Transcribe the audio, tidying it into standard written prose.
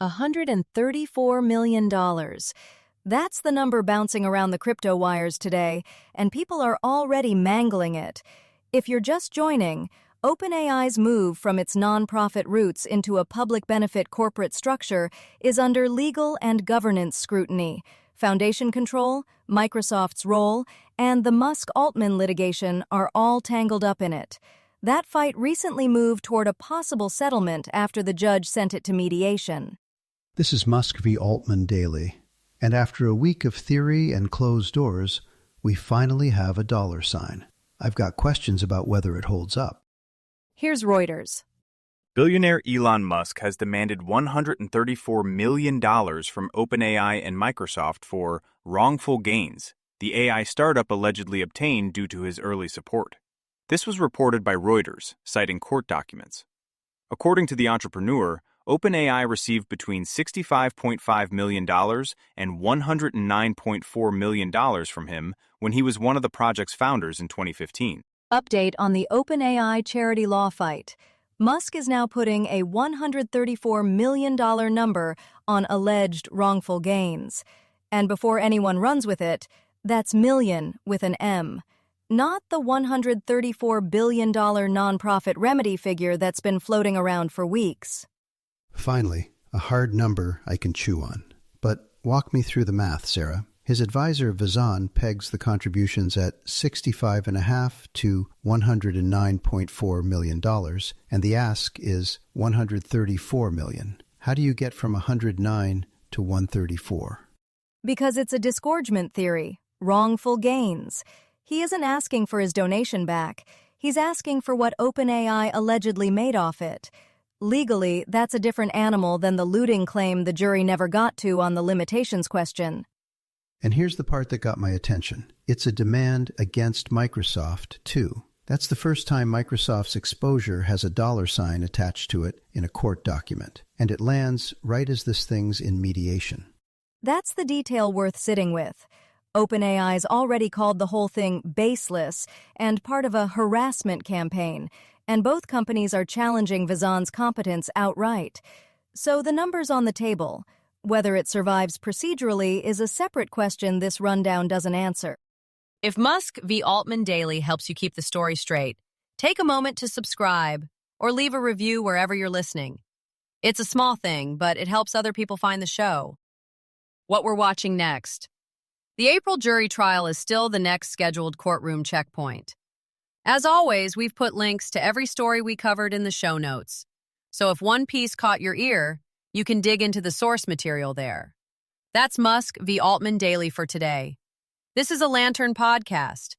$134 million. That's the number bouncing around the crypto wires today, and people are already mangling it. If you're just joining, OpenAI's move from its nonprofit roots into a public benefit corporate structure is under legal and governance scrutiny. Foundation control, Microsoft's role, and the Musk-Altman litigation are all tangled up in it. That fight recently moved toward a possible settlement after the judge sent it to mediation. This is Musk v. Altman Daily, and after a week of theory and closed doors, we finally have a dollar sign. I've got questions about whether it holds up. Here's Reuters. Billionaire Elon Musk has demanded $134 million from OpenAI and Microsoft for wrongful gains the AI startup allegedly obtained due to his early support. This was reported by Reuters, citing court documents. According to the entrepreneur, OpenAI received between $65.5 million and $109.4 million from him when he was one of the project's founders in 2015. Update on the OpenAI charity law fight. Musk is now putting a $134 million number on alleged wrongful gains. And before anyone runs with it, that's million with an M. Not the $134 billion nonprofit remedy figure that's been floating around for weeks. Finally, a hard number I can chew on. But walk me through the math, Sarah. His advisor, Vazan, pegs the contributions at $65.5 to $109.4 million, and the ask is $134 million. How do you get from 109 to 134? Because it's a disgorgement theory, wrongful gains. He isn't asking for his donation back. He's asking for what OpenAI allegedly made off it. Legally, that's a different animal than the looting claim the jury never got to on the limitations question. And here's the part that got my attention. It's a demand against Microsoft, too. That's the first time Microsoft's exposure has a dollar sign attached to it in a court document. And it lands right as this thing's in mediation. That's the detail worth sitting with. OpenAI's already called the whole thing baseless and part of a harassment campaign, and both companies are challenging Vazan's competence outright. So the number's on the table. Whether it survives procedurally is a separate question this rundown doesn't answer. If Musk v. Altman Daily helps you keep the story straight, take a moment to subscribe or leave a review wherever you're listening. It's a small thing, but it helps other people find the show. What we're watching next. The April jury trial is still the next scheduled courtroom checkpoint. As always, we've put links to every story we covered in the show notes. So if one piece caught your ear, you can dig into the source material there. That's Musk v. Altman Daily for today. This is a Lantern podcast.